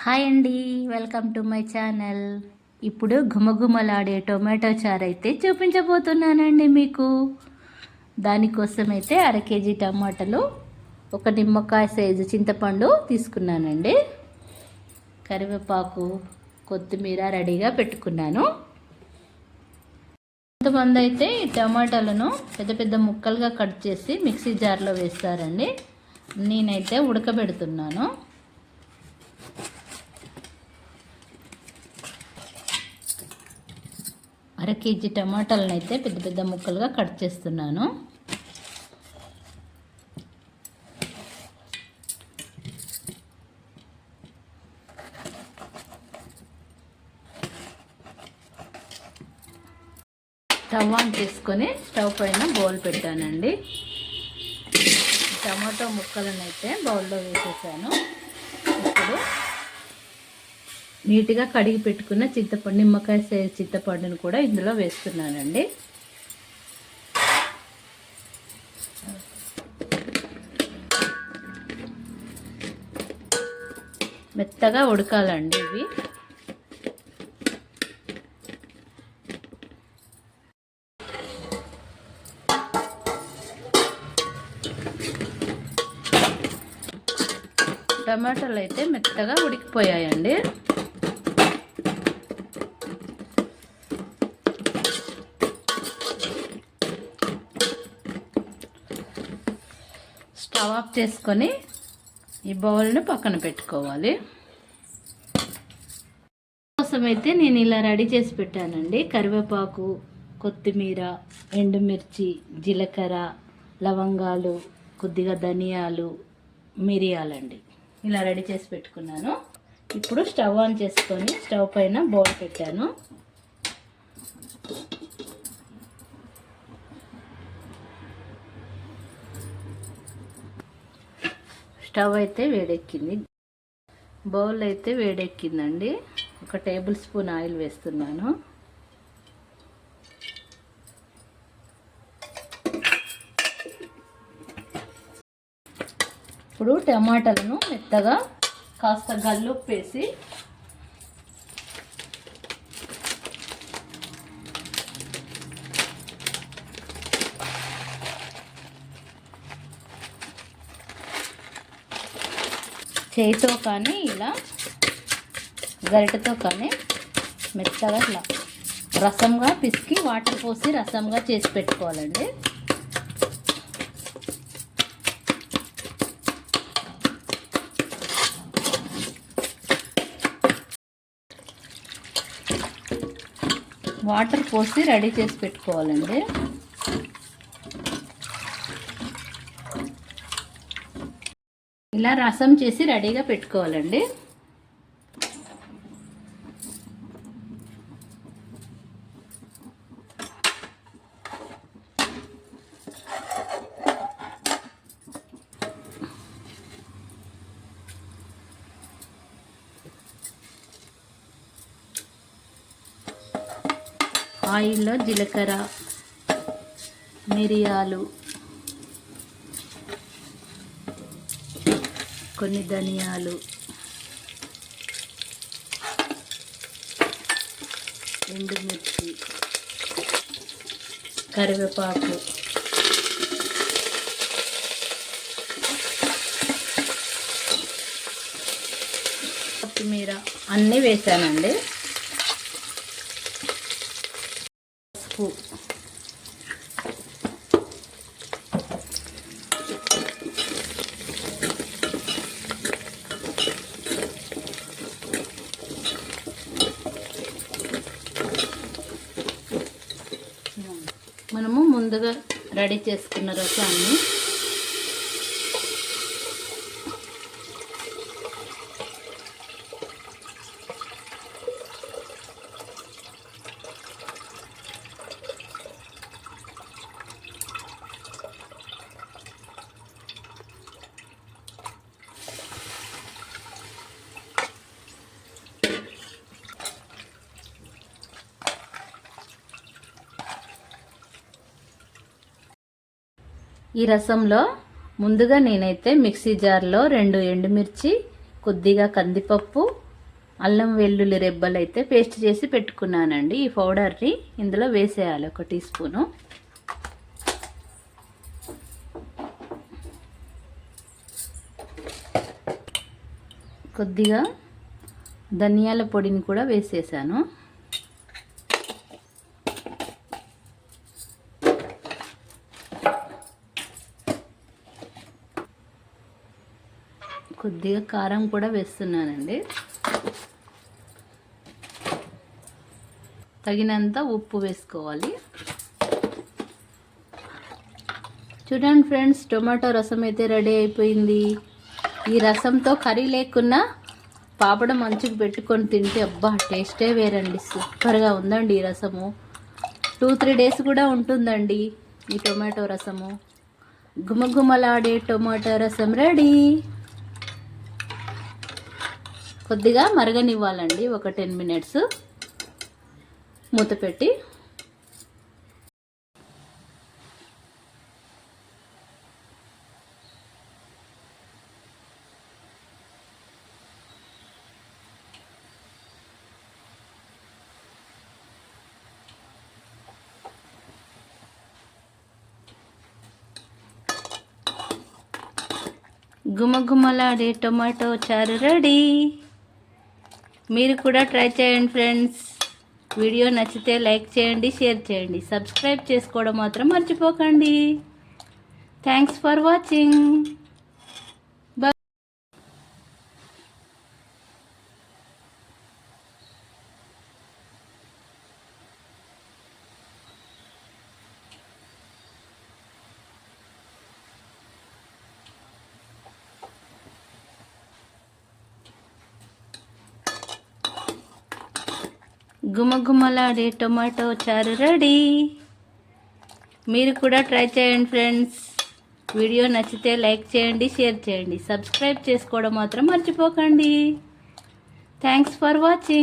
Hi అండి, welcome to my channel. ఇప్పుడు ఘుమఘుమలాడే టొమాటో చారు అయితే చూపించబోతున్నానండి మీకు. దానికోసం అయితే 1/2 కేజీ టమాటాలు, 1 నిమ్మకాయ సైజు చింతపండు తీసుకున్నానండి. కరివేపాకు, కొత్తిమీర రెడీగా పెట్టుకున్నాను. కొంతమంది అయితే ఈ టమాటాలను పెద్ద పెద్ద ముక్కలుగా కట్ చేసి మిక్సీ జార్లో వేస్తారండి. నేనైతే ఉడకబెడుతున్నాను. 1/2 కేజీ టమాటాలను అయితే పెద్ద పెద్ద ముక్కలుగా కట్ చేస్తున్నాను. స్టవ్ ఆన్ చేసుకొని స్టవ్ పైన బౌల్ పెట్టానండి. టమాటో ముక్కలను అయితే బౌల్లో వేసేసాను. ఇప్పుడు నీట్గా కడిగి పెట్టుకున్న చింతపండు, నిమ్మకాయ సైజు చింతపండును కూడా ఇందులో వేస్తున్నానండి. మెత్తగా ఉడకాలండి ఇవి. టమాటాలు అయితే మెత్తగా ఉడికిపోయాయండి. స్టవ్ ఆఫ్ చేసుకొని ఈ బౌల్ని పక్కన పెట్టుకోవాలి. కోసం అయితే నేను ఇలా రెడీ చేసి పెట్టానండి. కరివేపాకు, కొత్తిమీర, ఎండుమిర్చి, జీలకర్ర, లవంగాలు, కొద్దిగా ధనియాలు, మిరియాలండి. ఇలా రెడీ చేసి పెట్టుకున్నాను. ఇప్పుడు స్టవ్ ఆన్ చేసుకొని స్టవ్ పైన బౌల్ పెట్టాను. స్టవ్ అయితే వేడెక్కింది. బౌల్ అయితే వేడెక్కిందండి. 1 టేబుల్ స్పూన్ ఆయిల్ వేస్తున్నాను. ఇప్పుడు టమాటాలను మెత్తగా కాస్త గల్లుప్పు వేసి చేతితో కానీ ఇలా గరిటెతో కానీ మెత్తగా ఇట్లా రసంగా పిసికి వాటర్ పోసి రసంగా చేసి పెట్టుకోవాలండి. వాటర్ పోసి రెడీ చేసి పెట్టుకోవాలండి. ఇలా రసం చేసి రెడీగా పెట్టుకోవాలండి. ఆయిల్లో జీలకర్ర, మిరియాలు, కొన్ని ధనియాలు, ఎండుమిర్చి, కరివేపాకు, కొత్తిమీర అన్నీ వేసానండి. పసుపు, మనము ముందుగా రెడీ చేసుకున్న రసాన్ని ఈ రసంలో ముందుగా నేనైతే మిక్సీ జార్లో 2 ఎండుమిర్చి, కొద్దిగా కందిపప్పు, అల్లం వెల్లుల్లి రెబ్బలు అయితే పేస్ట్ చేసి పెట్టుకున్నానండి. ఈ పౌడర్ని ఇందులో వేసేయాలి 1 టీ స్పూను. కొద్దిగా ధనియాల పొడిని కూడా వేసేసాను. కొద్దిగా కారం కూడా వేస్తున్నానండి. తగినంత ఉప్పు వేసుకోవాలి. చూడండి ఫ్రెండ్స్, టొమాటో రసం అయితే రెడీ అయిపోయింది. ఈ రసంతో కర్రీ లేకున్నా పాపడం మంచుకు పెట్టుకొని తింటే అబ్బా టేస్టే వేరండి. సూపర్గా ఉందండి ఈ రసము. 2-3 డేస్ కూడా ఉంటుందండి ఈ టొమాటో రసము. గుమగుమలాడే టొమాటో రసం రెడీ. కొద్దిగా మరగనివ్వాలండి, ఒక 10 మినిట్స్ మూత పెట్టి. గుమగుమలాడే టొమాటో చారు రెడీ. మీరు కూడా ట్రై చేయండి ఫ్రెండ్స్. వీడియో నచ్చితే లైక్ చేయండి, షేర్ చేయండి, సబ్స్క్రైబ్ చేసుకోవడం మాత్రం మర్చిపోకండి. Thanks for watching. గుమగుమలాడే టొమాటో చారు రెడీ. మీరు కూడా ట్రై చేయండి ఫ్రెండ్స్. వీడియో నచ్చితే లైక్ చేయండి, షేర్ చేయండి, సబ్స్క్రైబ్ చేసుకోవడం మాత్రం మర్చిపోకండి. Thanks for watching.